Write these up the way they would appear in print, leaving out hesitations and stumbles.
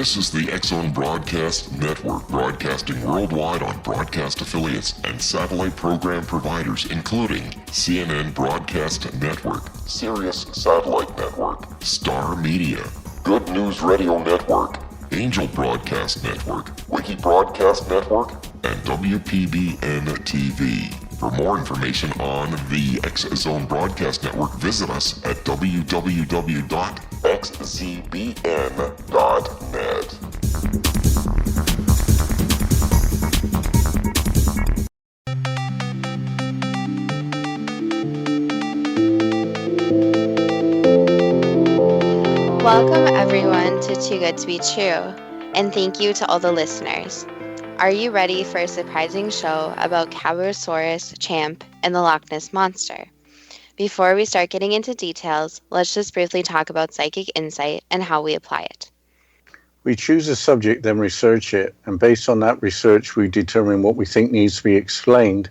This is the X-Zone Broadcast Network, broadcasting worldwide on broadcast affiliates and satellite program providers, including CNN Broadcast Network, Sirius Satellite Network, Star Media, Good News Radio Network, Angel Broadcast Network, Wiki Broadcast Network, and WPBN TV. For more information on the X-Zone Broadcast Network, visit us at www.xzbn.net. Welcome everyone to Too Good to Be True, and thank you to all the listeners. Are you ready for a surprising show about Cabrosaurus, Champ, and the Loch Ness Monster? Before we start getting into details, let's just briefly talk about psychic insight and how we apply it. We choose a subject, then research it, and based on that research, we determine what we think needs to be explained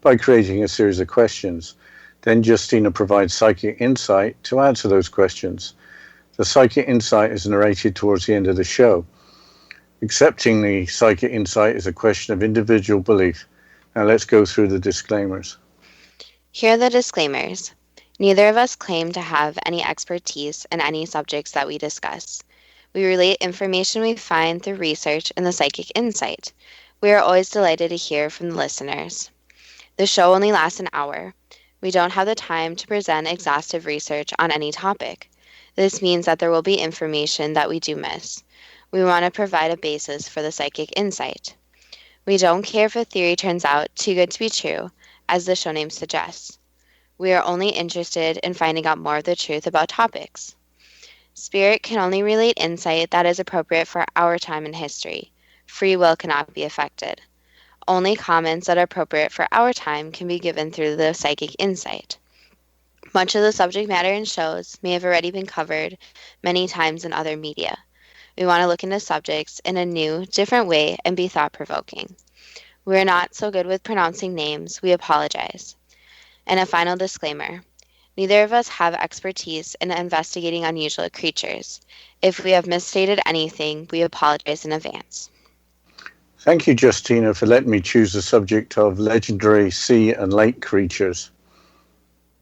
by creating a series of questions. Then Justina provides psychic insight to answer those questions. The psychic insight is narrated towards the end of the show. Accepting the psychic insight is a question of individual belief. Now let's go through the disclaimers. Here are the disclaimers. Neither of us claim to have any expertise in any subjects that we discuss. We relate information we find through research and the psychic insight. We are always delighted to hear from the listeners. The show only lasts an hour. We don't have the time to present exhaustive research on any topic. This means that there will be information that we do miss. We want to provide a basis for the psychic insight. We don't care if a theory turns out too good to be true, as the show name suggests. We are only interested in finding out more of the truth about topics. Spirit can only relate insight that is appropriate for our time in history. Free will cannot be affected. Only comments that are appropriate for our time can be given through the psychic insight. Much of the subject matter in shows may have already been covered many times in other media. We want to look into subjects in a new, different way and be thought-provoking. We are not so good with pronouncing names. We apologize. And a final disclaimer. Neither of us have expertise in investigating unusual creatures. If we have misstated anything, we apologize in advance. Thank you, Justina, for letting me choose the subject of legendary sea and lake creatures.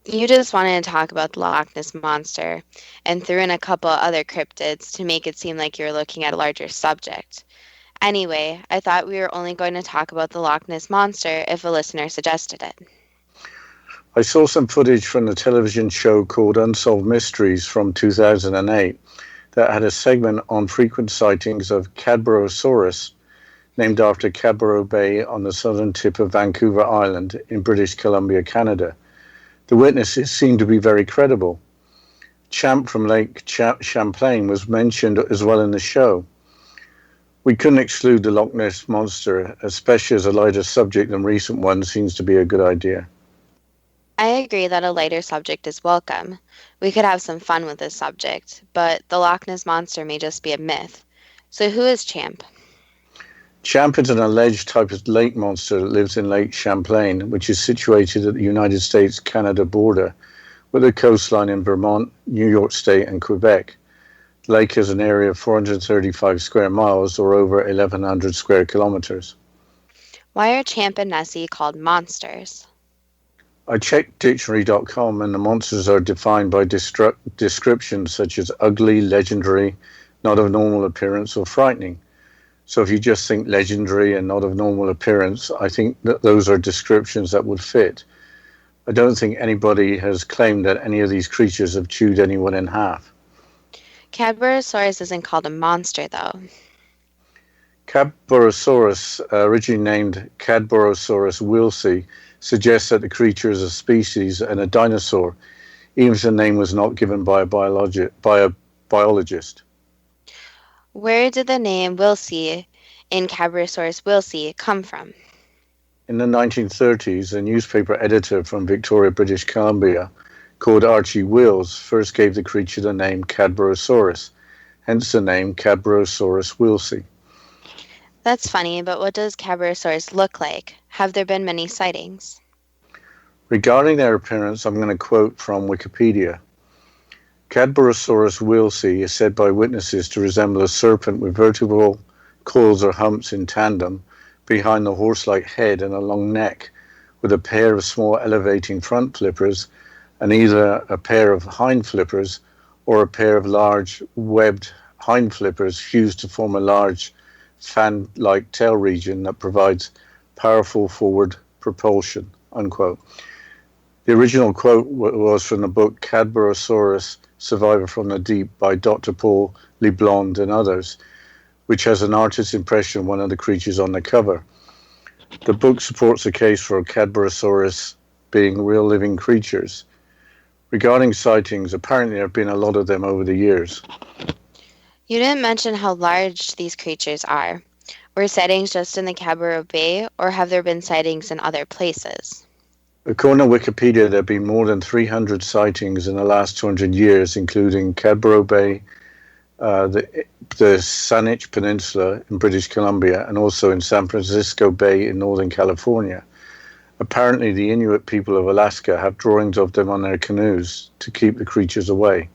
You just wanted to talk about the Loch Ness Monster and threw in a couple other cryptids to make it seem like you were looking at a larger subject. Anyway, I thought we were only going to talk about the Loch Ness Monster if a listener suggested it. I saw some footage from the television show called Unsolved Mysteries from 2008 that had a segment on frequent sightings of Cabrosaurus, named after Cadborough Bay on the southern tip of Vancouver Island in British Columbia, Canada. The witnesses seemed to be very credible. Champ from Lake Champlain was mentioned as well in the show. We couldn't exclude the Loch Ness Monster, especially as a lighter subject than recent ones seems to be a good idea. I agree that a lighter subject is welcome. We could have some fun with this subject, but the Loch Ness Monster may just be a myth. So who is Champ? Champ is an alleged type of lake monster that lives in Lake Champlain, which is situated at the United States-Canada border with a coastline in Vermont, New York State, and Quebec. The lake has an area of 435 square miles, or over 1,100 square kilometers. Why are Champ and Nessie called monsters? I checked dictionary.com, and the monsters are defined by descriptions such as ugly, legendary, not of normal appearance, or frightening. So if you just think legendary and not of normal appearance, I think that those are descriptions that would fit. I don't think anybody has claimed that any of these creatures have chewed anyone in half. Cabrosaurus isn't called a monster, though. Cabrosaurus, originally named Cabrosaurus wilsey, suggests that the creature is a species and a dinosaur, even if the name was not given by a biologist. Where did the name Wilsey in Cabrosaurus wilsey come from? In the 1930s, a newspaper editor from Victoria, British Columbia, called Archie Wills, first gave the creature the name Cabrosaurus, hence the name Cabrosaurus wilsey. That's funny, but what does Cabrosaurus look like? Have there been many sightings? Regarding their appearance, I'm going to quote from Wikipedia. Cadborosaurus wilsey is said by witnesses to resemble a serpent with vertebral coils or humps in tandem behind the horse-like head and a long neck, with a pair of small elevating front flippers and either a pair of hind flippers or a pair of large webbed hind flippers fused to form a large fan-like tail region that provides powerful forward propulsion, unquote. The original quote was from the book Cadborosaurus, Survivor from the Deep by Dr. Paul LeBlanc and others, which has an artist's impression of one of the creatures on the cover. The book supports the case for Cadborosaurus being real living creatures. Regarding sightings, apparently there have been a lot of them over the years. You didn't mention how large these creatures are. Were sightings just in the Cadboro Bay, or have there been sightings in other places? According to Wikipedia, there have been more than 300 sightings in the last 200 years, including Cadboro Bay, the Saanich Peninsula in British Columbia, and also in San Francisco Bay in Northern California. Apparently, the Inuit people of Alaska have drawings of them on their canoes to keep the creatures away.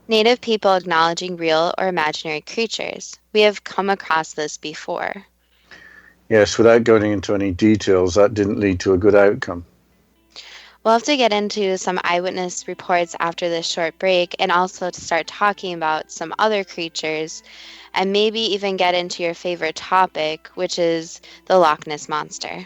Native people acknowledging real or imaginary creatures. We have come across this before. Yes, without going into any details, that didn't lead to a good outcome. We'll have to get into some eyewitness reports after this short break, and also to start talking about some other creatures, and maybe even get into your favorite topic, which is the Loch Ness Monster.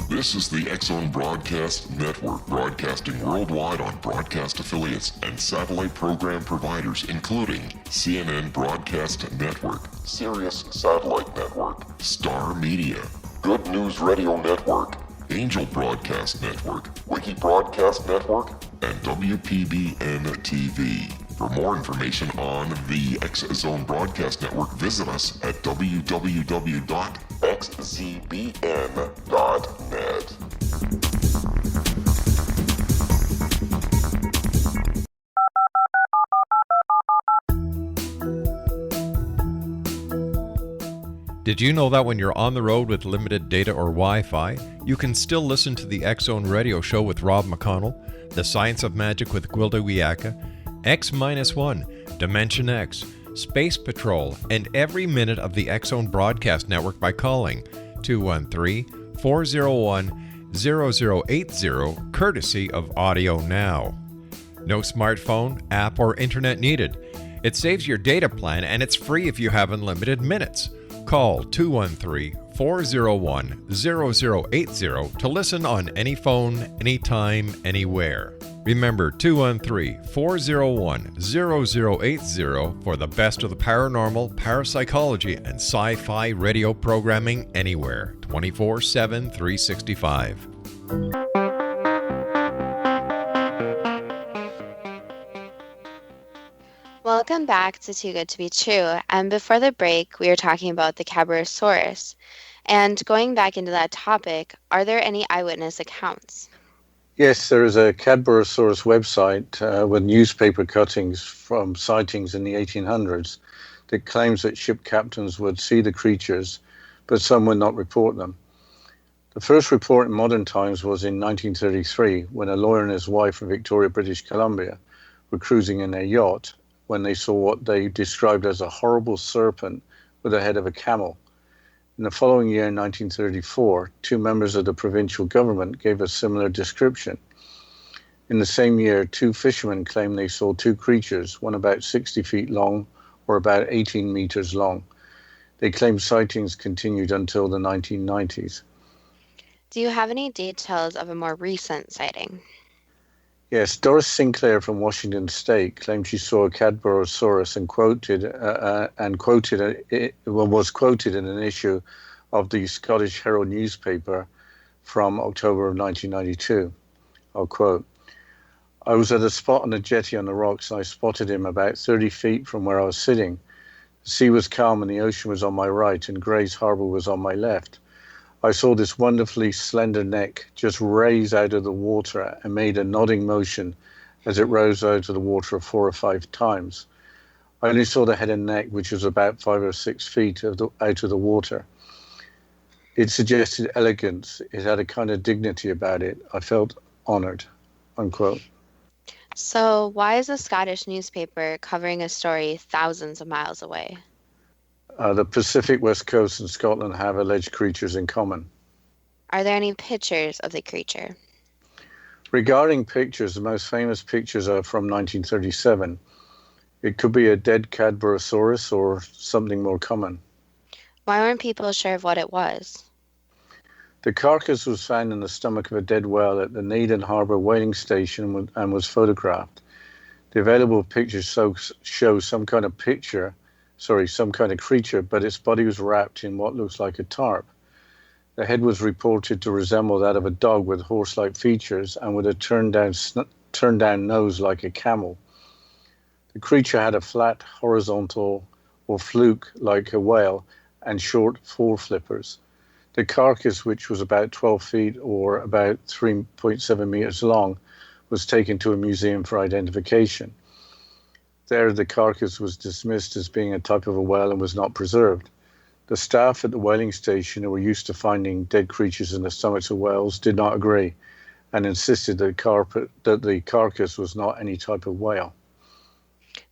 This is the X-Zone Broadcast Network, broadcasting worldwide on broadcast affiliates and satellite program providers, including CNN Broadcast Network, Sirius Satellite Network, Star Media, Good News Radio Network, Angel Broadcast Network, Wiki Broadcast Network, and WPBN TV. For more information on the X-Zone Broadcast Network, visit us at www.xzbn.net. Did you know that when you're on the road with limited data or Wi-Fi, you can still listen to the X-Zone Radio Show with Rob McConnell, The Science of Magic with Gwilda Wiyaka, X-1, Dimension X, Space Patrol, and every minute of the X-Zone Broadcast Network by calling 213-401-0080, courtesy of Audio Now. No smartphone, app, or internet needed. It saves your data plan and it's free if you have unlimited minutes. Call 213-401-0080 to listen on any phone, anytime, anywhere. Remember 213-401-0080 for the best of the paranormal, parapsychology, and sci-fi radio programming anywhere, 24/7, 365. Welcome back to Too Good to Be True. And before the break, we were talking about the Cadborosaurus. And going back into that topic, are there any eyewitness accounts? Yes, there is a Cadborosaurus website with newspaper cuttings from sightings in the 1800s that claims that ship captains would see the creatures, but some would not report them. The first report in modern times was in 1933, when a lawyer and his wife in Victoria, British Columbia, were cruising in their yacht when they saw what they described as a horrible serpent with the head of a camel. In the following year, in 1934, two members of the provincial government gave a similar description. In the same year, two fishermen claimed they saw two creatures, one about 60 feet long or about 18 meters long. They claimed sightings continued until the 1990s. Do you have any details of a more recent sighting? Yes, Doris Sinclair from Washington State claimed she saw a Cadborosaurus and was quoted in an issue of the Scottish Herald newspaper from October of 1992. I'll quote, "I was at a spot on the jetty on the rocks and I spotted him about 30 feet from where I was sitting. The sea was calm and the ocean was on my right and Gray's Harbour was on my left. I saw this wonderfully slender neck just raise out of the water and made a nodding motion as it rose out of the water 4 or 5 times. I only saw the head and neck, which was about 5 or 6 feet out of the water. It suggested elegance. It had a kind of dignity about it. I felt honoured," unquote. So, why is a Scottish newspaper covering a story thousands of miles away? The Pacific West Coast and Scotland have alleged creatures in common. Are there any pictures of the creature? Regarding pictures, the most famous pictures are from 1937. It could be a dead Cadborosaurus or something more common. Why weren't people sure of what it was? The carcass was found in the stomach of a dead whale at the Naden Harbour whaling station and was photographed. The available pictures show some kind of creature, but its body was wrapped in what looks like a tarp. The head was reported to resemble that of a dog with horse-like features and with a turned-down nose like a camel. The creature had a flat, horizontal or fluke like a whale and short foreflippers. The carcass, which was about 12 feet or about 3.7 meters long, was taken to a museum for identification. There, the carcass was dismissed as being a type of a whale and was not preserved. The staff at the whaling station, who were used to finding dead creatures in the stomachs of whales, did not agree and insisted that the carcass was not any type of whale.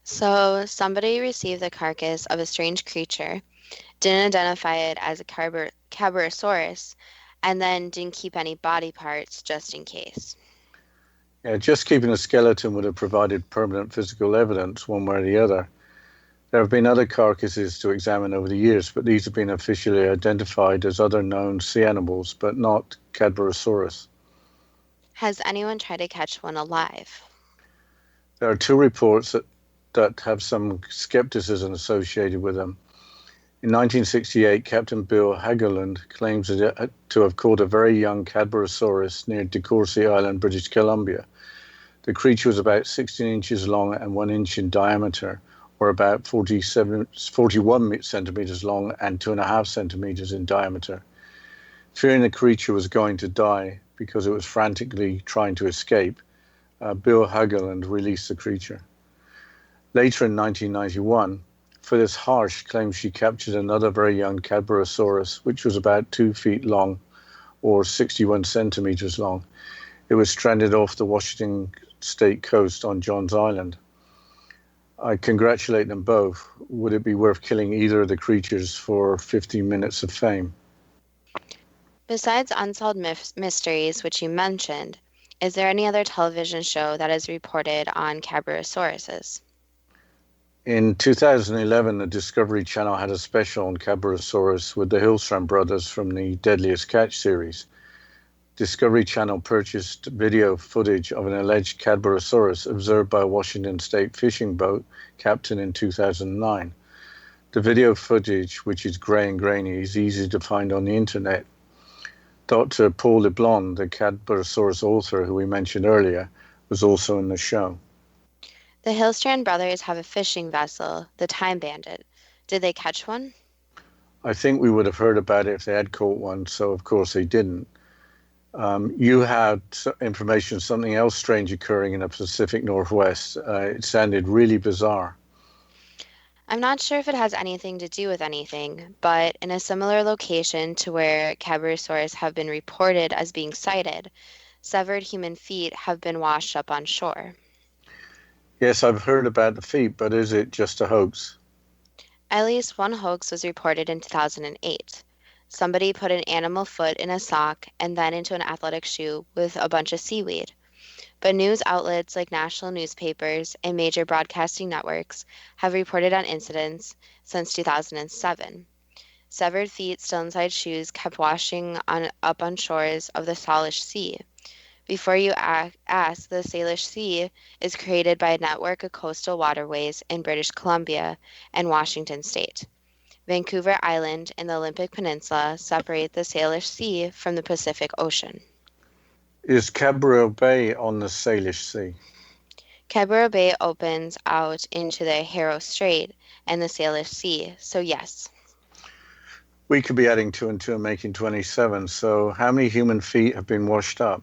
So, somebody received the carcass of a strange creature, didn't identify it as a Cadborosaurus, and then didn't keep any body parts just in case. Yeah, just keeping a skeleton would have provided permanent physical evidence one way or the other. There have been other carcasses to examine over the years, but these have been officially identified as other known sea animals, but not Cadborosaurus. Has anyone tried to catch one alive? There are 2 reports that have some skepticism associated with them. In 1968, Captain Bill Hageland claims to have caught a very young Cadborosaurus near De Courcy Island, British Columbia. The creature was about 16 inches long and 1 inch in diameter, or about 41 centimeters long and 2.5 centimeters in diameter. Fearing the creature was going to die because it was frantically trying to escape, Bill Hageland released the creature. Later in 1991, Phyllis Harsh claims she captured another very young Cadborosaurus, which was about 2 feet long or 61 centimeters long. It was stranded off the Washington state coast on Johns Island. I congratulate them both. Would it be worth killing either of the creatures for 15 minutes of fame? Besides Unsolved Mysteries, which you mentioned, is there any other television show that has reported on Cadborosauruses? In 2011, the Discovery Channel had a special on Cadborosaurus with the Hillstrand brothers from the Deadliest Catch series. Discovery Channel purchased video footage of an alleged Cadborosaurus observed by a Washington state fishing boat captain in 2009. The video footage, which is grey and grainy, is easy to find on the internet. Dr. Paul LeBlanc, the Cadborosaurus author who we mentioned earlier, was also in the show. The Hillstrand brothers have a fishing vessel, the Time Bandit. Did they catch one? I think we would have heard about it if they had caught one, so of course they didn't. You had information, something else strange occurring in the Pacific Northwest. It sounded really bizarre. I'm not sure if it has anything to do with anything, but in a similar location to where Cadborosaurus have been reported as being sighted, severed human feet have been washed up on shore. Yes, I've heard about the feet, but is it just a hoax? At least one hoax was reported in 2008. Somebody put an animal foot in a sock and then into an athletic shoe with a bunch of seaweed. But news outlets like national newspapers and major broadcasting networks have reported on incidents since 2007. Severed feet still inside shoes kept washing up on shores of the Salish Sea. Before you ask, the Salish Sea is created by a network of coastal waterways in British Columbia and Washington State. Vancouver Island and the Olympic Peninsula separate the Salish Sea from the Pacific Ocean. Is Cadborough Bay on the Salish Sea? Cadborough Bay opens out into the Harrow Strait and the Salish Sea, so yes. We could be adding 2 and 2 and making 27. So how many human feet have been washed up?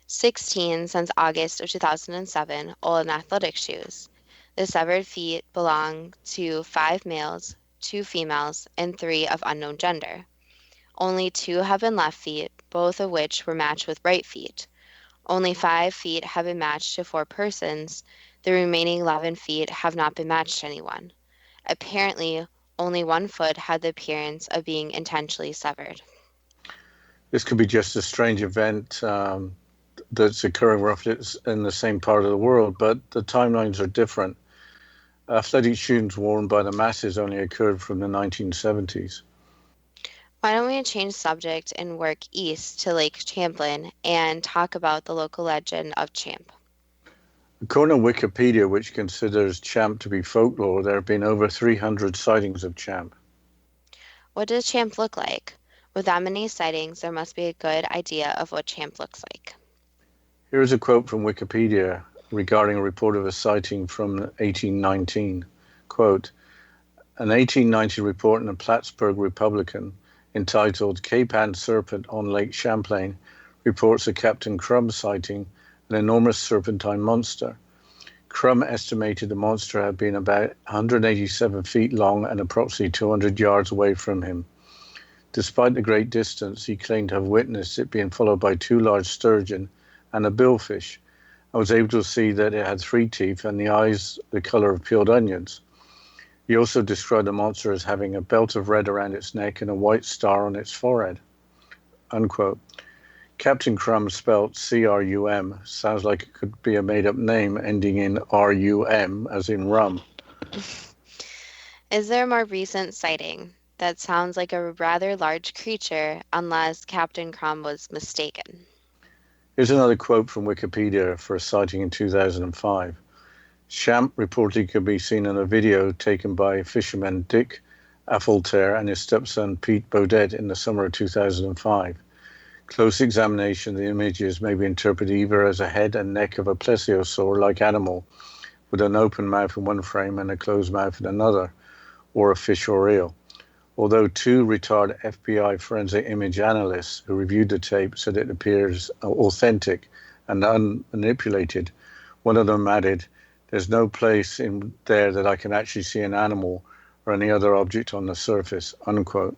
16 since August of 2007, all in athletic shoes. The severed feet belong to 5 males, 2 females, and 3 of unknown gender. Only 2 have been left feet, both of which were matched with right feet. Only 5 feet have been matched to 4 persons. The remaining 11 feet have not been matched to anyone. Apparently, only 1 foot had the appearance of being intentionally severed. This could be just a strange event that's occurring roughly in the same part of the world, but the timelines are different. Athletic shoes worn by the masses only occurred from the 1970s. Why don't we change subject and work east to Lake Champlain and talk about the local legend of Champ? According to Wikipedia, which considers Champ to be folklore, there have been over 300 sightings of Champ. What does Champ look like? With that many sightings, there must be a good idea of what Champ looks like. Here is a quote from Wikipedia regarding a report of a sighting from 1819. Quote, an 1890 report in the Plattsburgh Republican entitled Cape Ann Serpent on Lake Champlain reports a Captain Crumb sighting an enormous serpentine monster. Crumb estimated the monster had been about 187 feet long and approximately 200 yards away from him. Despite the great distance, he claimed to have witnessed it being followed by 2 large sturgeon and a billfish. I was able to see that it had 3 teeth and the eyes the color of peeled onions. He also described the monster as having a belt of red around its neck and a white star on its forehead. Unquote. Captain Crumb, spelt C-R-U-M, sounds like it could be a made-up name ending in R-U-M, as in rum. Is there a more recent sighting that sounds like a rather large creature, unless Captain Crumb was mistaken? Here's another quote from Wikipedia for a sighting in 2005. Champ reportedly could be seen in a video taken by fisherman Dick Affolter and his stepson Pete Baudet in the summer of 2005. Close examination of the images may be interpreted either as a head and neck of a plesiosaur-like animal with an open mouth in one frame and a closed mouth in another, or a fish or eel. Although 2 retired FBI forensic image analysts who reviewed the tape said it appears authentic and unmanipulated, one of them added, "There's no place in there that I can actually see an animal or any other object on the surface," unquote.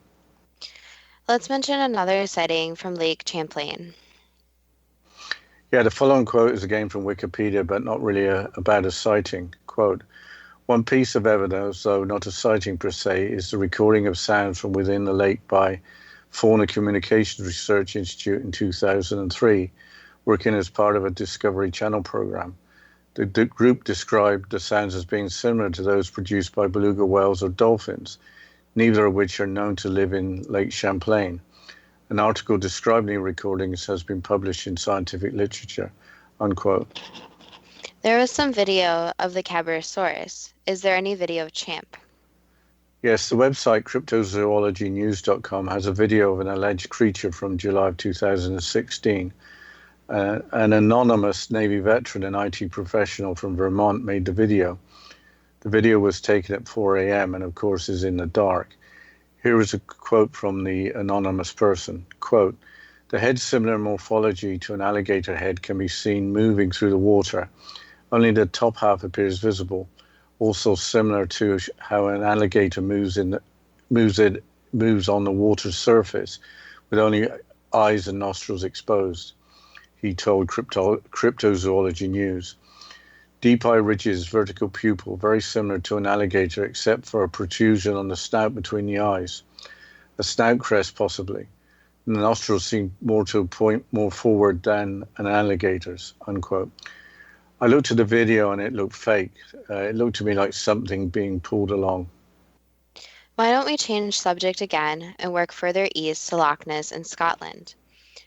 Let's mention another sighting from Lake Champlain. Yeah, the following quote is again from Wikipedia, but not really about a sighting. Quote, one piece of evidence, though not a sighting per se, is the recording of sounds from within the lake by Fauna Communications Research Institute in 2003, working as part of a Discovery Channel program. The group described the sounds as being similar to those produced by beluga whales or dolphins, neither of which are known to live in Lake Champlain. An article describing the recordings has been published in scientific literature, unquote. There was some video of the Cabrosaurus. Is there any video of Champ? Yes, the website cryptozoologynews.com has a video of an alleged creature from July of 2016. An anonymous Navy veteran and IT professional from Vermont made the video. The video was taken at 4 a.m. and, of course, is in the dark. Here is a quote from the anonymous person. Quote, the head's similar morphology to an alligator head can be seen moving through the water. Only the top half appears visible. Also similar to how an alligator moves on the water's surface, with only eyes and nostrils exposed, he told Cryptozoology News. Deep eye ridges, vertical pupil, very similar to an alligator except for a protrusion on the snout between the eyes. A snout crest possibly. And the nostrils seem more to point more forward than an alligator's, unquote. I looked at the video and it looked fake. It looked to me like something being pulled along. Why don't we change subject again and work further east to Lochness in Scotland?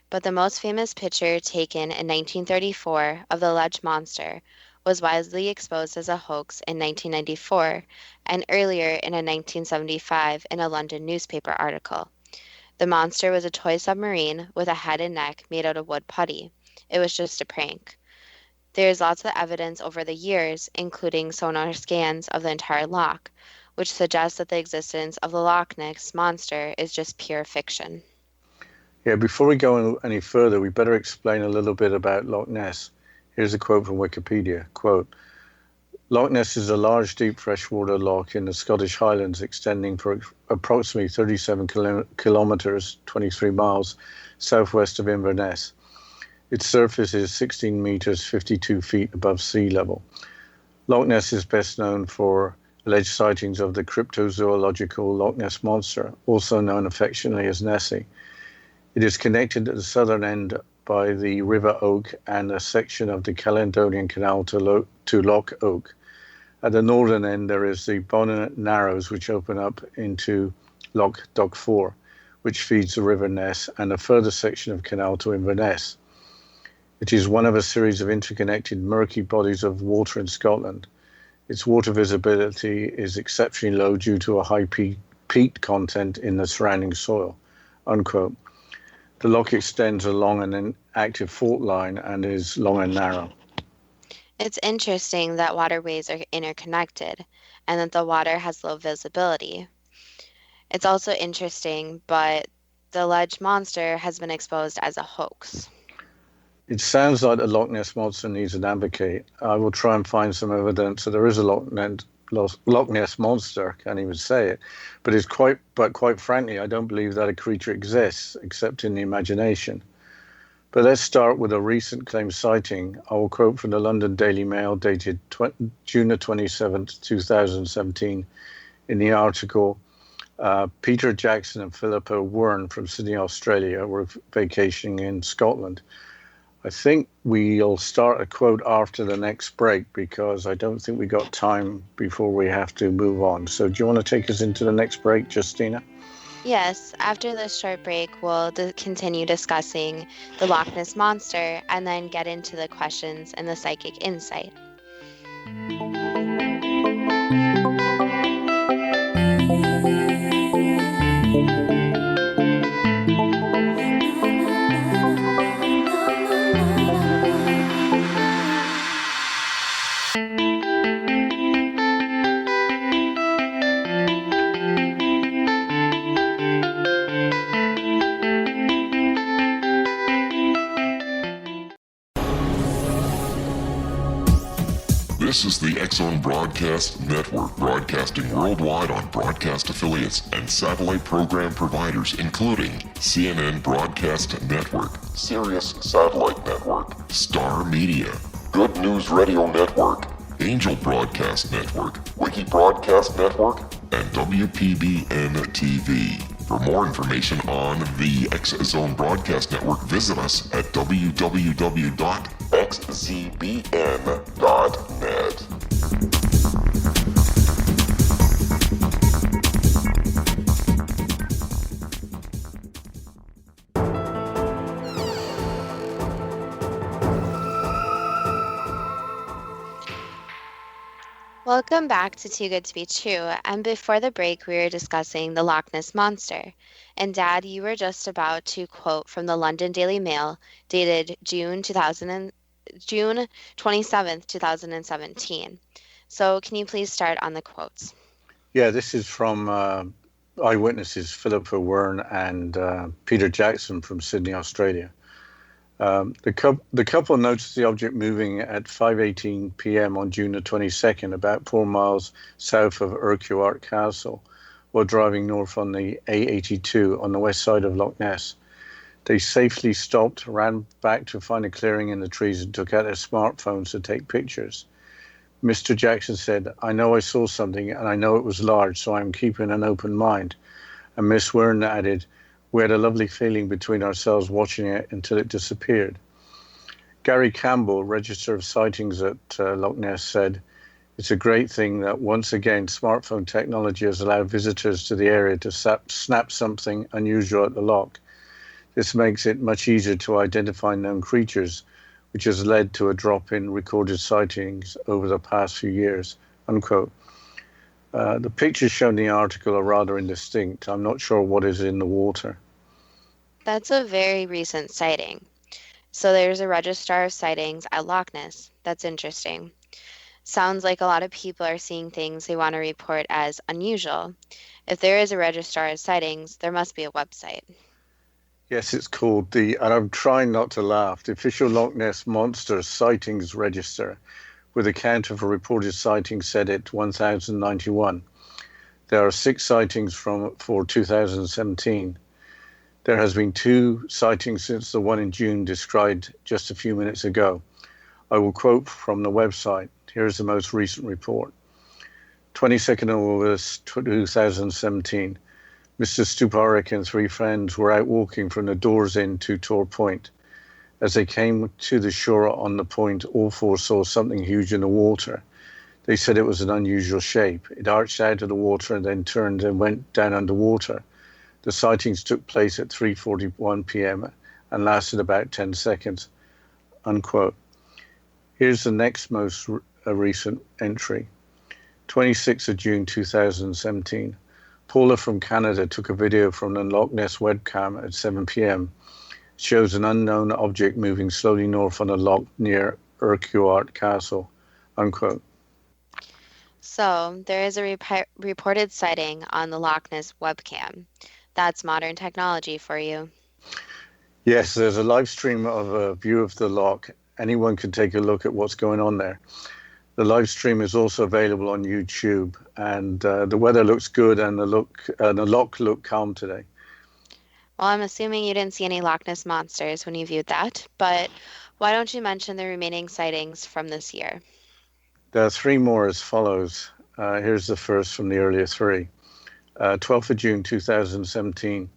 But the most famous picture taken in 1934 of the Loch Monster was widely exposed as a hoax in 1994 and earlier in a 1975 in a London newspaper article. The monster was a toy submarine with a head and neck made out of wood putty. It was just a prank. There is lots of evidence over the years, including sonar scans of the entire loch, which suggests that the existence of the Loch Ness Monster is just pure fiction. Yeah, before we go any further, we better explain a little bit about Loch Ness. Here's a quote from Wikipedia. Quote, Loch Ness is a large, deep freshwater loch in the Scottish Highlands extending for approximately 37 kilometres, 23 miles, southwest of Inverness. Its surface is 16 metres, 52 feet above sea level. Loch Ness is best known for alleged sightings of the cryptozoological Loch Ness Monster, also known affectionately as Nessie. It is connected at the southern end by the River Oak and a section of the Caledonian Canal to Loch Oak. At the northern end, there is the Bonnet Narrows, which open up into Loch Dogfor, which feeds the River Ness, and a further section of canal to Inverness. It is one of a series of interconnected murky bodies of water in Scotland. Its water visibility is exceptionally low due to a high peat content in the surrounding soil, unquote. The loch extends along an active fault line and is long and narrow. It's interesting that waterways are interconnected and that the water has low visibility. It's also interesting, but the alleged monster has been exposed as a hoax. It sounds like the Loch Ness Monster needs an advocate. I will try and find some evidence that there is a Loch Ness Monster, can't even say it, but quite frankly, I don't believe that a creature exists, except in the imagination. But let's start with a recent claimed sighting. I will quote from the London Daily Mail dated June 27th, 2017. In the article, Peter Jackson and Philippa Wern from Sydney, Australia were vacationing in Scotland. I think we'll start a quote after the next break because I don't think we got time before we have to move on. So do you want to take us into the next break, Justina? Yes, after this short break, we'll continue discussing the Loch Ness Monster and then get into the questions and the psychic insight. This is the X-Zone Broadcast Network, broadcasting worldwide on broadcast affiliates and satellite program providers, including CNN Broadcast Network, Sirius Satellite Network, Star Media, Good News Radio Network, Angel Broadcast Network, Wiki Broadcast Network, and WPBN TV. For more information on the X-Zone Broadcast Network, visit us at www.xzbn.net. Welcome back to Too Good to Be True, and before the break we were discussing the Loch Ness Monster. And Dad, you were just about to quote from the London Daily Mail dated June 27th, 2017. So can you please start on the quotes? Yeah, this is from eyewitnesses Philippa Wern and Peter Jackson from Sydney, Australia. The couple noticed the object moving at 5:18 p.m. on June the 22nd, about 4 miles south of Urquhart Castle, while driving north on the A82 on the west side of Loch Ness. They safely stopped, ran back to find a clearing in the trees, and took out their smartphones to take pictures. Mr. Jackson said, "I know I saw something, and I know it was large, so I'm keeping an open mind." And Miss Wern added, "We had a lovely feeling between ourselves watching it until it disappeared." Gary Campbell, Register of Sightings at Loch Ness, said, "It's a great thing that once again smartphone technology has allowed visitors to the area to snap something unusual at the loch. This makes it much easier to identify known creatures, which has led to a drop in recorded sightings over the past few years," unquote. The pictures shown in the article are rather indistinct. I'm not sure what is in the water. That's a very recent sighting. So there's a registrar of sightings at Loch Ness. That's interesting. Sounds like a lot of people are seeing things they want to report as unusual. If there is a registrar of sightings, there must be a website. Yes, it's called and I'm trying not to laugh, the official Loch Ness Monster Sightings Register, with a count of reported sightings set at 1,091. There are 6 sightings for 2017. There has been 2 sightings since the one in June described just a few minutes ago. I will quote from the website. Here's the most recent report. 22nd of August 2017. Mr. Stuparik and 3 friends were out walking from the Doors Inn to Tor Point. As they came to the shore on the point, all 4 saw something huge in the water. They said it was an unusual shape. It arched out of the water and then turned and went down underwater. The sightings took place at 3:41 p.m. and lasted about 10 seconds, unquote. Here's the next most recent entry. 26th of June 2017. Paula from Canada took a video from the Loch Ness webcam at 7 p.m. It shows an unknown object moving slowly north on a loch near Urquhart Castle, unquote. So there is a reported sighting on the Loch Ness webcam. That's modern technology for you. Yes, there's a live stream of a view of the loch. Anyone can take a look at what's going on there. The live stream is also available on YouTube, and the weather looks good, and the loch looked calm today. Well, I'm assuming you didn't see any Loch Ness monsters when you viewed that, but why don't you mention the remaining sightings from this year? There are 3 more as follows. Here's the first from the earlier 3. 12th of June 2017.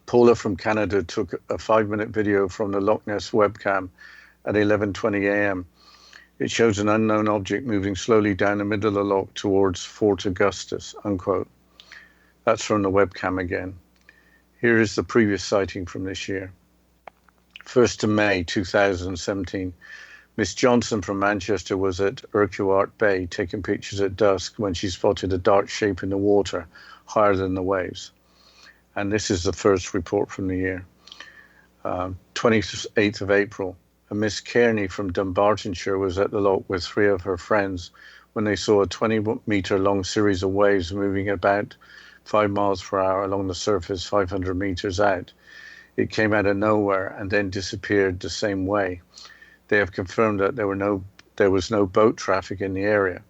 Paula from Canada took a 5-minute video from the Loch Ness webcam at 11:20 a.m. It shows an unknown object moving slowly down the middle of the loch towards Fort Augustus, unquote. That's from the webcam again. Here is the previous sighting from this year. 1st of May 2017. Miss Johnson from Manchester was at Urquhart Bay taking pictures at dusk when she spotted a dark shape in the water higher than the waves. And this is the first report from the year. 28th of April. A Miss Kearney from Dumbartonshire was at the loch with 3 of her friends when they saw a 20-metre long series of waves moving about 5 miles per hour along the surface 500 metres out. It came out of nowhere and then disappeared the same way. They have confirmed that there was no boat traffic in the area.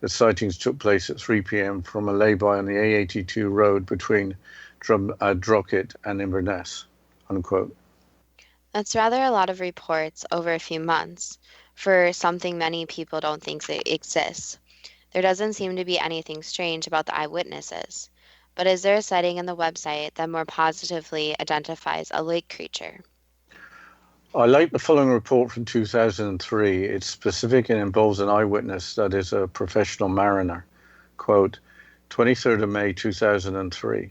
The sightings took place at 3 p.m. from a lay-by on the A82 road between Droghett and Inverness, unquote. That's rather a lot of reports over a few months for something many people don't think exists. There doesn't seem to be anything strange about the eyewitnesses. But is there a sighting in the website that more positively identifies a lake creature? I like the following report from 2003. It's specific and involves an eyewitness that is a professional mariner. Quote, 23rd of May 2003.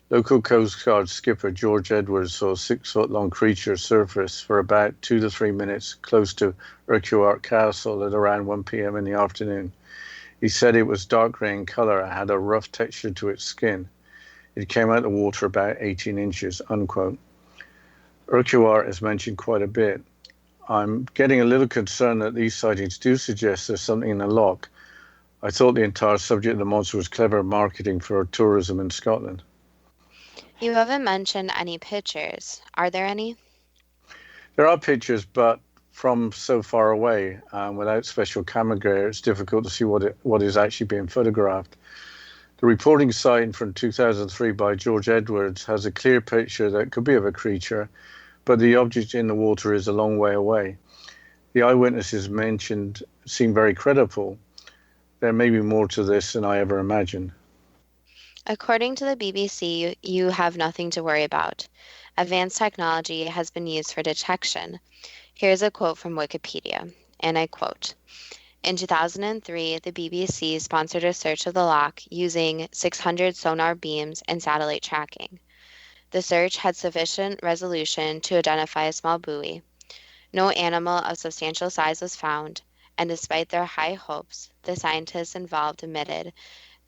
Local Coast Guard skipper George Edwards saw a 6-foot-long creature surface for about 2 to 3 minutes close to Urquhart Castle at around 1 p.m. in the afternoon. He said it was dark grey in colour and had a rough texture to its skin. It came out of the water about 18 inches, unquote. Urquhart is mentioned quite a bit. I'm getting a little concerned that these sightings do suggest there's something in the loch. I thought the entire subject of the monster was clever marketing for tourism in Scotland. You haven't mentioned any pictures. Are there any? There are pictures, but from so far away, without special camera gear, it's difficult to see what is actually being photographed. The reporting sighting from 2003 by George Edwards has a clear picture that could be of a creature, but the object in the water is a long way away. The eyewitnesses mentioned seem very credible. There may be more to this than I ever imagined. According to the BBC, you have nothing to worry about. Advanced technology has been used for detection. Here's a quote from Wikipedia, and I quote, "In 2003, the BBC sponsored a search of the loch using 600 sonar beams and satellite tracking. The search had sufficient resolution to identify a small buoy. No animal of substantial size was found, and despite their high hopes, the scientists involved admitted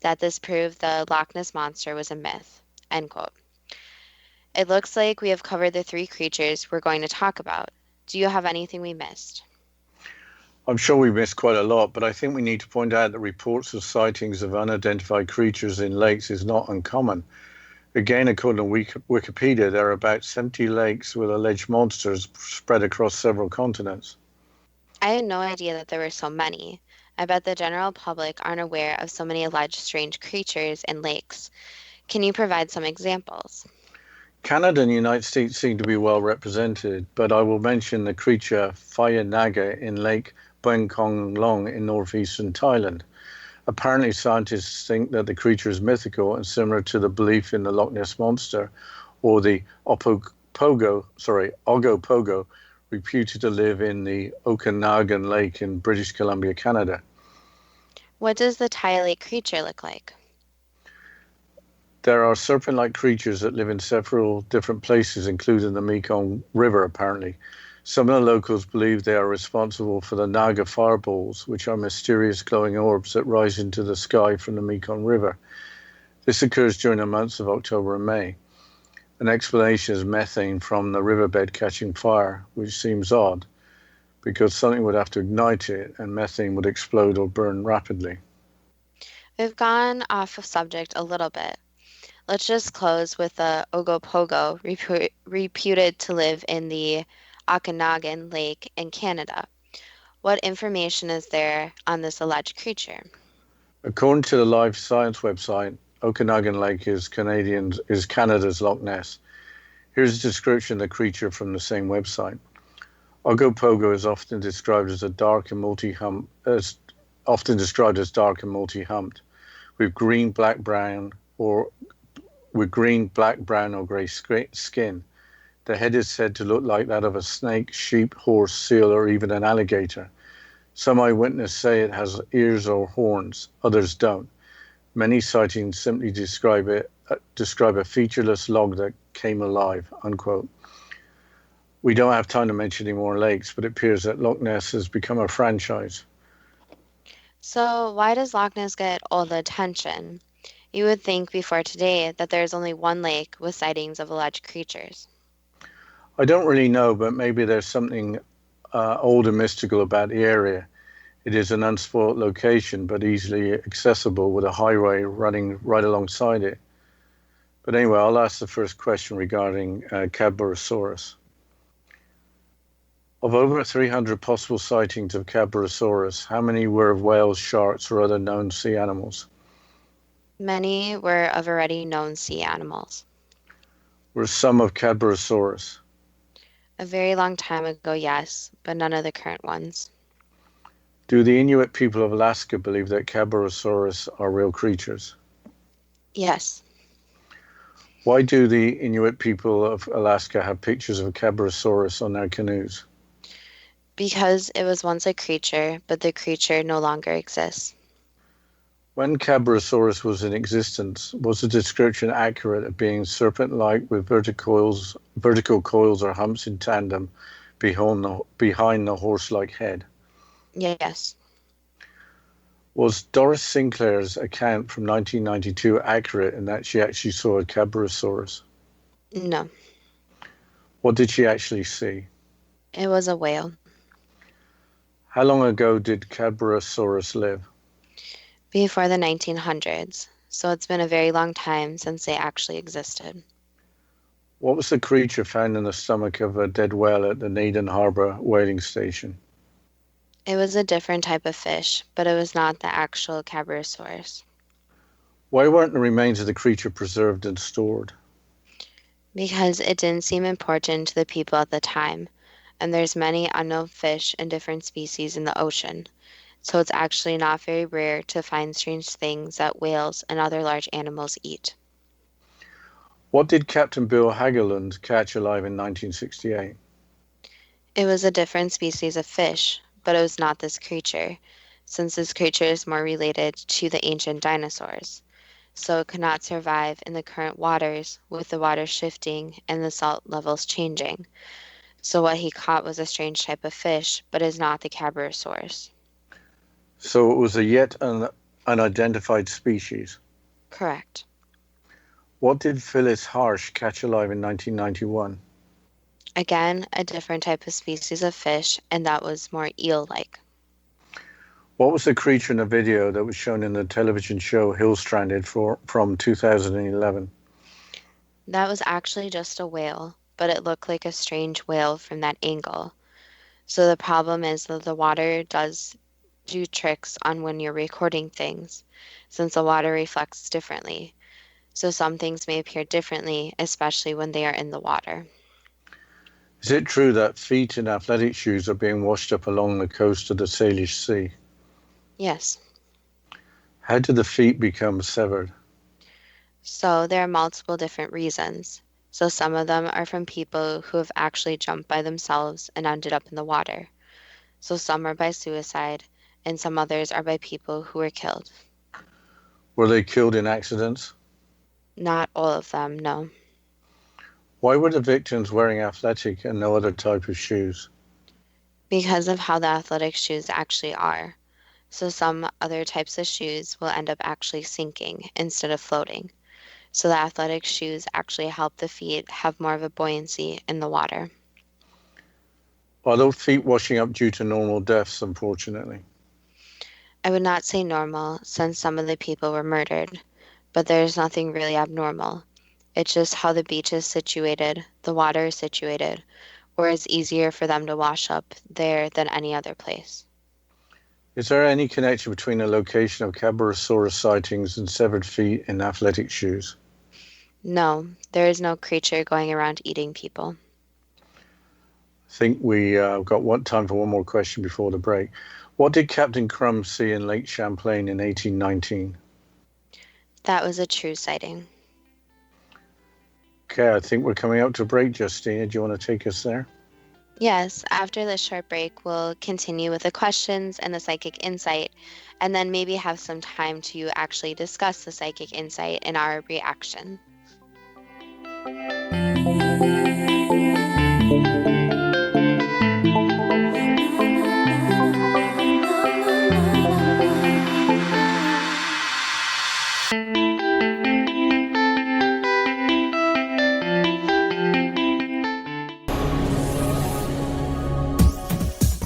that this proved the Loch Ness Monster was a myth." End quote. It looks like we have covered the three creatures we're going to talk about. Do you have anything we missed? I'm sure we missed quite a lot, but I think we need to point out that reports of sightings of unidentified creatures in lakes is not uncommon. Again, according to Wikipedia, there are about 70 lakes with alleged monsters spread across several continents. I had no idea that there were so many. I bet the general public aren't aware of so many alleged strange creatures in lakes. Can you provide some examples? Canada and the United States seem to be well represented, but I will mention the creature Phaya Naga in Lake Buengkong Long in northeastern Thailand. Apparently, scientists think that the creature is mythical and similar to the belief in the Loch Ness Monster or the Ogopogo, reputed to live in the Okanagan Lake in British Columbia, Canada. What does the Thai lake creature look like? There are serpent-like creatures that live in several different places, including the Mekong River, apparently. Some of the locals believe they are responsible for the Naga fireballs, which are mysterious glowing orbs that rise into the sky from the Mekong River. This occurs during the months of October and May. An explanation is methane from the riverbed catching fire, which seems odd, because something would have to ignite it and methane would explode or burn rapidly. We've gone off of subject a little bit. Let's just close with the Ogopogo, reputed to live in the Okanagan Lake in Canada. What information is there on this alleged creature? According to the Life Science website, Okanagan Lake is Canada's Loch Ness. Here's a description of the creature from the same website. Ogopogo is often described as dark and multi-humped, with green, black, brown, or grey skin. The head is said to look like that of a snake, sheep, horse, seal, or even an alligator. Some eyewitnesses say it has ears or horns, others don't. Many sightings simply describe a featureless log that came alive, unquote. We don't have time to mention any more lakes, but it appears that Loch Ness has become a franchise. So why does Loch Ness get all the attention? You would think before today that there's only one lake with sightings of alleged creatures. I don't really know, but maybe there's something old and mystical about the area. It is an unspoilt location, but easily accessible with a highway running right alongside it. But anyway, I'll ask the first question regarding Cadborosaurus. Of over 300 possible sightings of Cadborosaurus, how many were of whales, sharks, or other known sea animals? Many were of already known sea animals. Were some of Cadborosaurus? A very long time ago, yes, but none of the current ones. Do the Inuit people of Alaska believe that Cadborosaurus are real creatures? Yes. Why do the Inuit people of Alaska have pictures of Cadborosaurus on their canoes? Because it was once a creature, but the creature no longer exists. When Cadborosaurus was in existence, was the description accurate of being serpent-like with vertical coils or humps in tandem behind the horse-like head? Yes. Was Doris Sinclair's account from 1992 accurate in that she actually saw a Cadborosaurus? No. What did she actually see? It was a whale. How long ago did Cadborosaurus live? Before the 1900s, so it's been a very long time since they actually existed. What was the creature found in the stomach of a dead whale at the Naden Harbor whaling station? It was a different type of fish, but it was not the actual Cadborosaurus. Why weren't the remains of the creature preserved and stored? Because it didn't seem important to the people at the time, and there's many unknown fish and different species in the ocean. So it's actually not very rare to find strange things that whales and other large animals eat. What did Captain Bill Hagelund catch alive in 1968? It was a different species of fish, but it was not this creature, since this creature is more related to the ancient dinosaurs. So it could not survive in the current waters with the water shifting and the salt levels changing. So what he caught was a strange type of fish, but is not the Cadborosaurus. So it was a yet unidentified species. Correct. What did Phyllis Harsh catch alive in 1991? Again, a different type of species of fish, and that was more eel-like. What was the creature in the video that was shown in the television show Hill Stranded from 2011? That was actually just a whale, but it looked like a strange whale from that angle. So the problem is that the water does do tricks on when you're recording things, since the water reflects differently. So some things may appear differently, especially when they are in the water. Is it true that feet in athletic shoes are being washed up along the coast of the Salish Sea? Yes. How did the feet become severed? So there are multiple different reasons. So some of them are from people who have actually jumped by themselves and ended up in the water. So some are by suicide, and some others are by people who were killed. Were they killed in accidents? Not all of them, no. Why were the victims wearing athletic and no other type of shoes? Because of how the athletic shoes actually are. So some other types of shoes will end up actually sinking instead of floating. So the athletic shoes actually help the feet have more of a buoyancy in the water. Are those feet washing up due to normal deaths, unfortunately? I would not say normal, since some of the people were murdered, but there's nothing really abnormal. It's just how the beach is situated, the water is situated, or it's easier for them to wash up there than any other place. Is there any connection between the location of Cadborosaurus sightings and severed feet in athletic shoes? No, there is no creature going around eating people. I think we got time for one more question before the break. What did Captain Crumb see in Lake Champlain in 1819? That was a true sighting. Okay, I think we're coming up to a break, Justina. Do you want to take us there? Yes, after this short break, we'll continue with the questions and the psychic insight, and then maybe have some time to actually discuss the psychic insight and our reaction.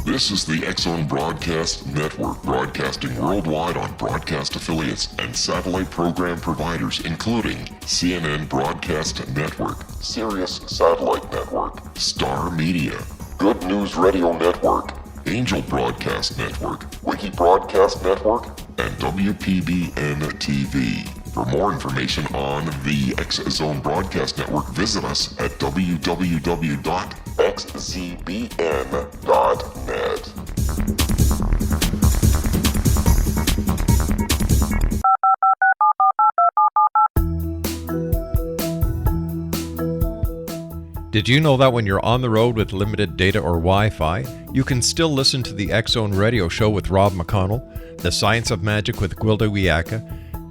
This is the X-Zone Broadcast Network, broadcasting worldwide on broadcast affiliates and satellite program providers, including CNN Broadcast Network, Sirius Satellite Network, Star Media, Good News Radio Network, Angel Broadcast Network, Wiki Broadcast Network, and WPBN TV. For more information on the X-Zone Broadcast Network, visit us at www.xzbn.net. Did you know that when you're on the road with limited data or Wi-Fi, you can still listen to the X-Zone Radio Show with Rob McConnell, The Science of Magic with Gwilda Wiyaka,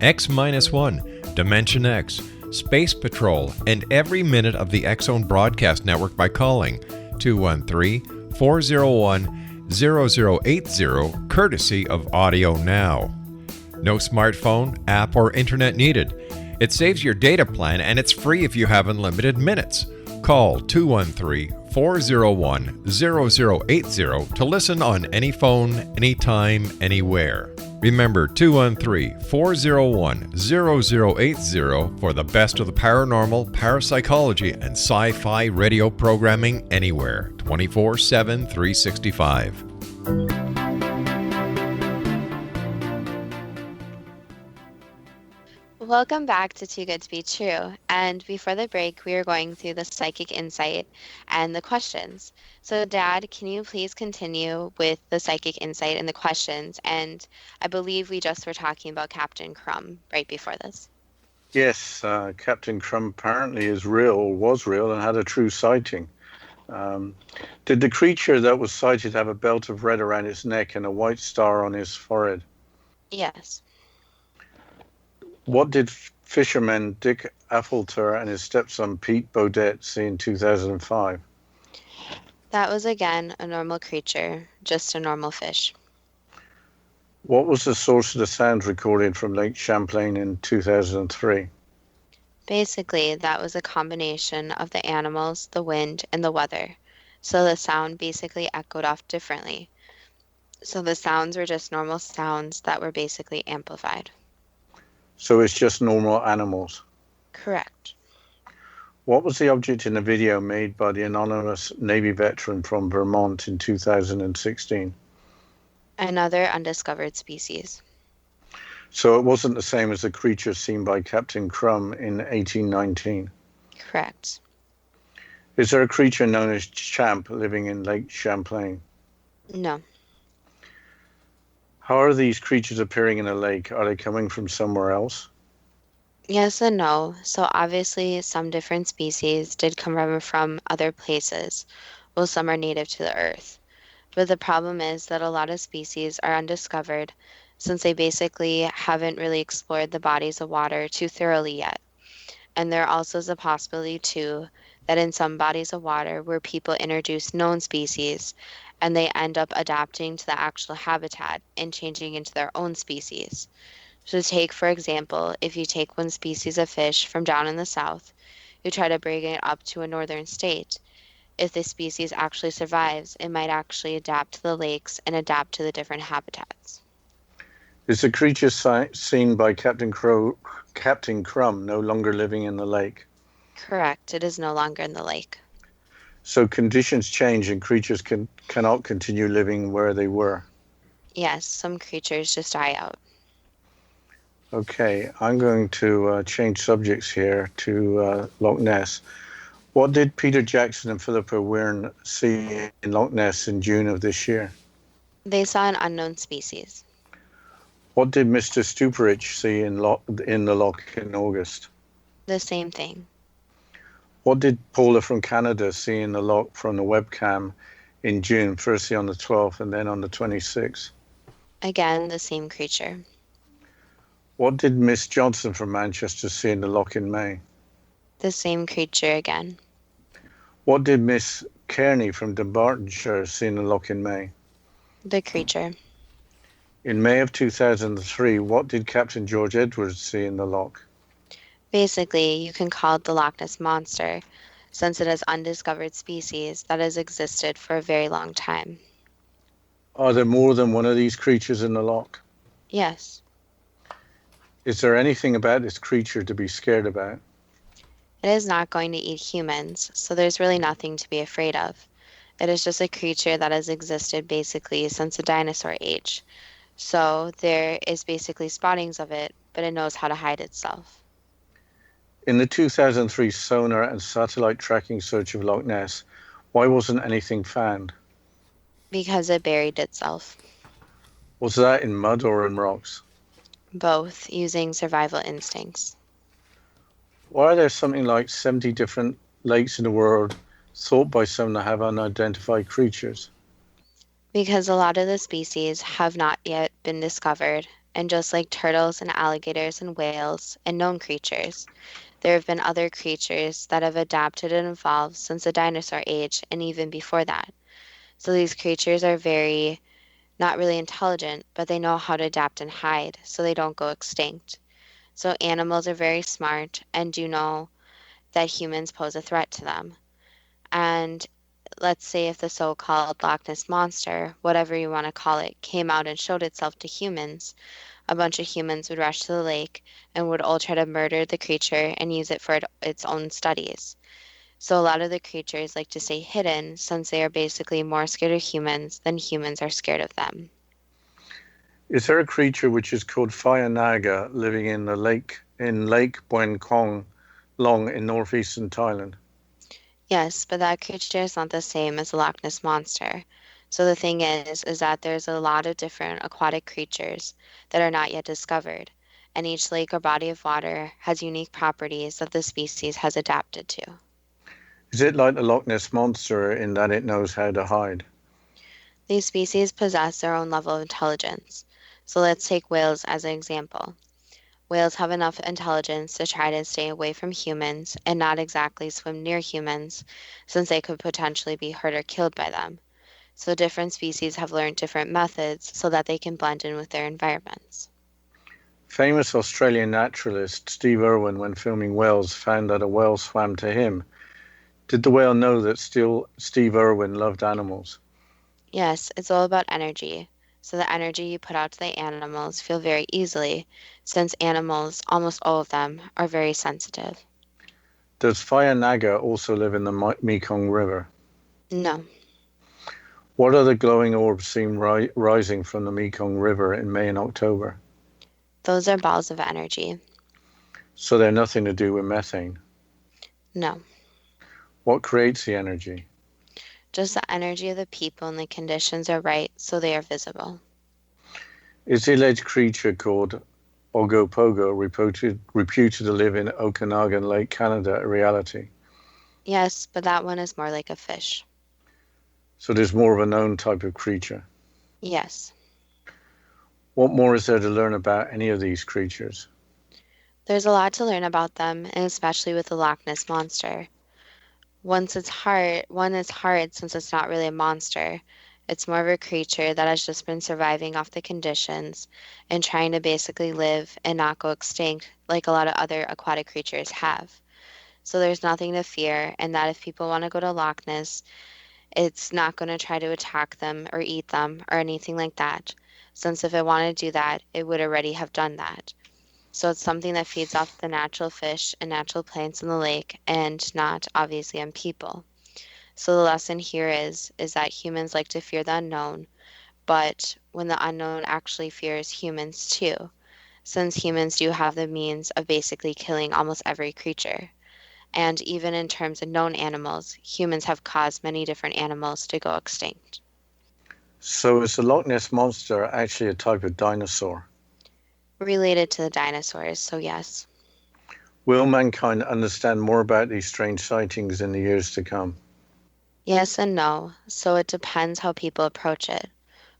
X-1, Dimension X, Space Patrol, and every minute of the X-Zone Broadcast Network by calling 213-401-0080, courtesy of Audio Now. No smartphone, app, or internet needed. It saves your data plan and it's free if you have unlimited minutes. Call 213-401-0080 to listen on any phone, anytime, anywhere. Remember 213-401-0080 for the best of the paranormal, parapsychology, and sci-fi radio programming anywhere, 24/7, 365. Welcome back to Too Good to Be True. And before the break, we were going through the psychic insight and the questions. So, Dad, can you please continue with the psychic insight and the questions? And I believe we just were talking about Captain Crumb right before this. Yes, Captain Crumb apparently is real, or was real, and had a true sighting. Did the creature that was sighted have a belt of red around its neck and a white star on his forehead? Yes. What did fisherman Dick Affelter and his stepson Pete Baudet see in 2005? That was, again, a normal creature, just a normal fish. What was the source of the sounds recorded from Lake Champlain in 2003? Basically, that was a combination of the animals, the wind, and the weather. So the sound basically echoed off differently. So the sounds were just normal sounds that were basically amplified. So it's just normal animals. Correct. What was the object in the video made by the anonymous Navy veteran from Vermont in 2016? Another undiscovered species. So it wasn't the same as the creature seen by Captain Crumb in 1819. Correct. Is there a creature known as Champ living in Lake Champlain? No. How are these creatures appearing in a lake? Are they coming from somewhere else? Yes and no. So obviously some different species did come from other places, while some are native to the earth. But the problem is that a lot of species are undiscovered since they basically haven't really explored the bodies of water too thoroughly yet. And there also is a possibility too that in some bodies of water where people introduce known species and they end up adapting to the actual habitat and changing into their own species. So take, for example, if you take one species of fish from down in the south, you try to bring it up to a northern state. If the species actually survives, it might actually adapt to the lakes and adapt to the different habitats. Is the creature seen by Captain Crumb no longer living in the lake? Correct, it is no longer in the lake. So conditions change and creatures cannot continue living where they were. Yes, some creatures just die out. Okay, I'm going to change subjects here to Loch Ness. What did Peter Jackson and Philippa Wyrne see in Loch Ness in June of this year? They saw an unknown species. What did Mr. Stuparich see in the loch in August? The same thing. What did Paula from Canada see in the loch from the webcam in June, firstly on the 12th and then on the 26th? Again, the same creature. What did Miss Johnson from Manchester see in the loch in May? The same creature again. What did Miss Kearney from Dunbartonshire see in the loch in May? The creature. In May of 2003, what did Captain George Edwards see in the loch? Basically, you can call it the Loch Ness Monster, since it is undiscovered species that has existed for a very long time. Are there more than one of these creatures in the loch? Yes. Is there anything about this creature to be scared about? It is not going to eat humans, so there's really nothing to be afraid of. It is just a creature that has existed basically since the dinosaur age. So there is basically spottings of it, but it knows how to hide itself. In the 2003 sonar and satellite tracking search of Loch Ness, why wasn't anything found? Because it buried itself. Was that in mud or in rocks? Both, using survival instincts. Why are there something like 70 different lakes in the world thought by some to have unidentified creatures? Because a lot of the species have not yet been discovered, and just like turtles and alligators and whales and known creatures, there have been other creatures that have adapted and evolved since the dinosaur age and even before that. So these creatures are not really intelligent, but they know how to adapt and hide so they don't go extinct. So animals are very smart and do know that humans pose a threat to them. And let's say if the so-called Loch Ness Monster, whatever you want to call it, came out and showed itself to humans, a bunch of humans would rush to the lake and would all try to murder the creature and use it for its own studies. So a lot of the creatures like to stay hidden since they are basically more scared of humans than humans are scared of them. Is there a creature which is called Phaya Naga living in Lake Buen Kong Long in northeastern Thailand? Yes, but that creature is not the same as the Loch Ness Monster. So the thing is that there's a lot of different aquatic creatures that are not yet discovered, and each lake or body of water has unique properties that the species has adapted to. Is it like the Loch Ness Monster in that it knows how to hide? These species possess their own level of intelligence. So let's take whales as an example. Whales have enough intelligence to try to stay away from humans and not exactly swim near humans, since they could potentially be hurt or killed by them. So different species have learned different methods so that they can blend in with their environments. Famous Australian naturalist Steve Irwin, when filming whales, found that a whale swam to him. Did the whale know that Steve Irwin loved animals? Yes, it's all about energy. So the energy you put out to the animals feel very easily, since animals, almost all of them, are very sensitive. Does Fire Naga also live in the Mekong River? No, What other glowing orbs seen rising from the Mekong River in May and October? those are balls of energy. So they're nothing to do with methane. No, What creates the energy? just the energy of the people and the conditions are right, so they are visible. Is the alleged creature called Ogopogo, reputed to live in Okanagan Lake, Canada, a reality? Yes, but that one is more like a fish. So there's more of a known type of creature. Yes, What more is there to learn about any of these creatures? there's a lot to learn about them, and especially with the Loch Ness Monster. One is hard since it's not really a monster. It's more of a creature that has just been surviving off the conditions and trying to basically live and not go extinct like a lot of other aquatic creatures have. So there's nothing to fear, and that if people want to go to Loch Ness, it's not going to try to attack them or eat them or anything like that, since if it wanted to do that, it would already have done that. So it's something that feeds off the natural fish and natural plants in the lake and not obviously on people. So the lesson here is that humans like to fear the unknown, but when the unknown actually fears humans too, since humans do have the means of basically killing almost every creature. And even in terms of known animals, humans have caused many different animals to go extinct. So is the Loch Ness Monster actually a type of dinosaur? Related to the dinosaurs, so yes. Will mankind understand more about these strange sightings in the years to come? Yes and no, so it depends how people approach it.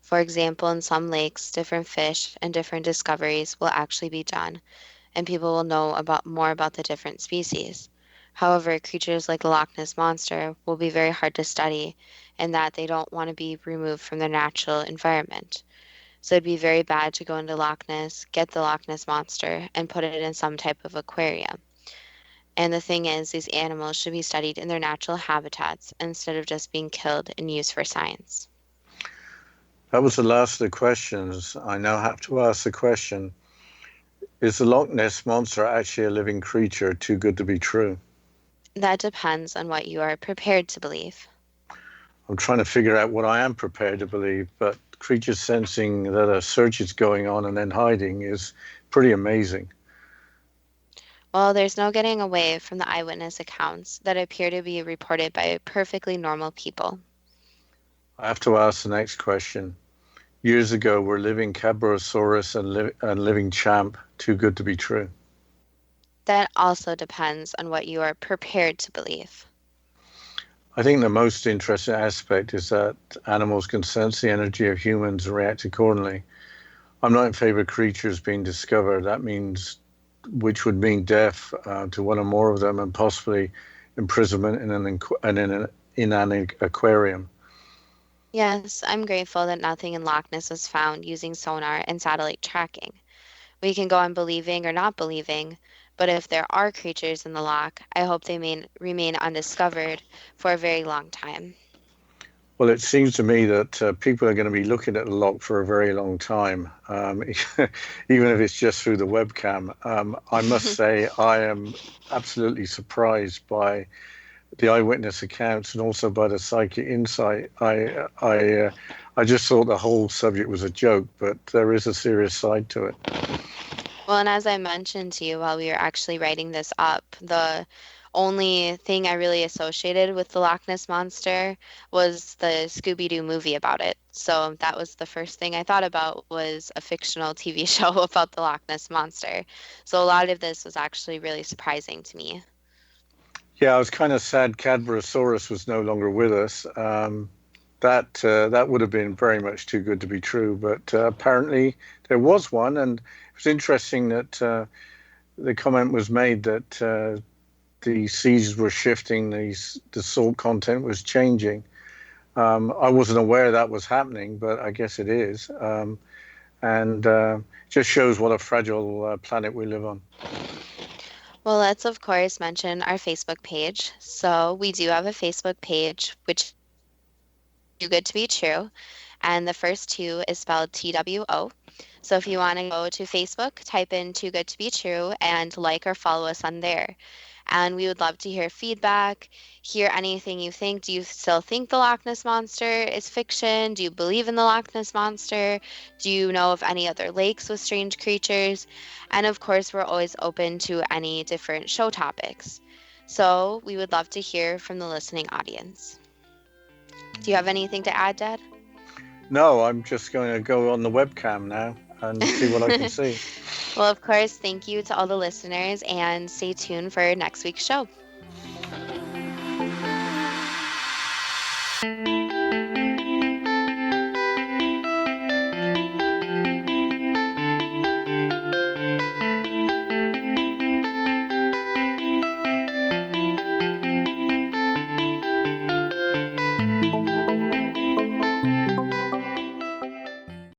For example, in some lakes, different fish and different discoveries will actually be done, and people will know about more about the different species. However, creatures like the Loch Ness Monster will be very hard to study in that they don't want to be removed from their natural environment. So it'd be very bad to go into Loch Ness, get the Loch Ness Monster, and put it in some type of aquarium. And the thing is, these animals should be studied in their natural habitats instead of just being killed and used for science. That was the last of the questions. I now have to ask the question, is the Loch Ness Monster actually a living creature too good to be true? That depends on what you are prepared to believe. I'm trying to figure out what I am prepared to believe, but creatures sensing that a search is going on and then hiding is pretty amazing. Well, there's no getting away from the eyewitness accounts that appear to be reported by perfectly normal people. I have to ask the next question. Years ago, were living Cabrosaurus and living Champ too good to be true? That also depends on what you are prepared to believe. I think the most interesting aspect is that animals can sense the energy of humans and react accordingly. I'm not in favor of creatures being discovered. That means, which would mean death to one or more of them and possibly imprisonment in an aquarium. Yes, I'm grateful that nothing in Loch Ness was found using sonar and satellite tracking. We can go on believing or not believing, but if there are creatures in the loch, I hope they may remain undiscovered for a very long time. Well, it seems to me that people are going to be looking at the loch for a very long time, even if it's just through the webcam. I must say I am absolutely surprised by the eyewitness accounts and also by the psychic insight. I just thought the whole subject was a joke, but there is a serious side to it. Well, and as I mentioned to you while we were actually writing this up, the only thing I really associated with the Loch Ness Monster was the Scooby-Doo movie about it. So that was the first thing I thought about was a fictional TV show about the Loch Ness Monster. So a lot of this was actually really surprising to me. Yeah, I was kind of sad Cadborosaurus was no longer with us. That would have been very much too good to be true, but apparently there was one, and it was interesting that the comment was made that the seas were shifting, the salt content was changing. I wasn't aware that was happening, but I guess it is. and just shows what a fragile planet we live on. Well, let's of course mention our Facebook page. So we do have a Facebook page, which is Too Good to Be True, and the first two is spelled TWO. So if you want to go to Facebook, type in Too Good to Be True and like or follow us on there. And we would love to hear feedback, hear anything you think. Do you still think the Loch Ness Monster is fiction? Do you believe in the Loch Ness Monster? Do you know of any other lakes with strange creatures? And of course, we're always open to any different show topics. So we would love to hear from the listening audience. Do you have anything to add, Dad? No, I'm just going to go on the webcam now and see what I can see. Well, of course, thank you to all the listeners and stay tuned for next week's show.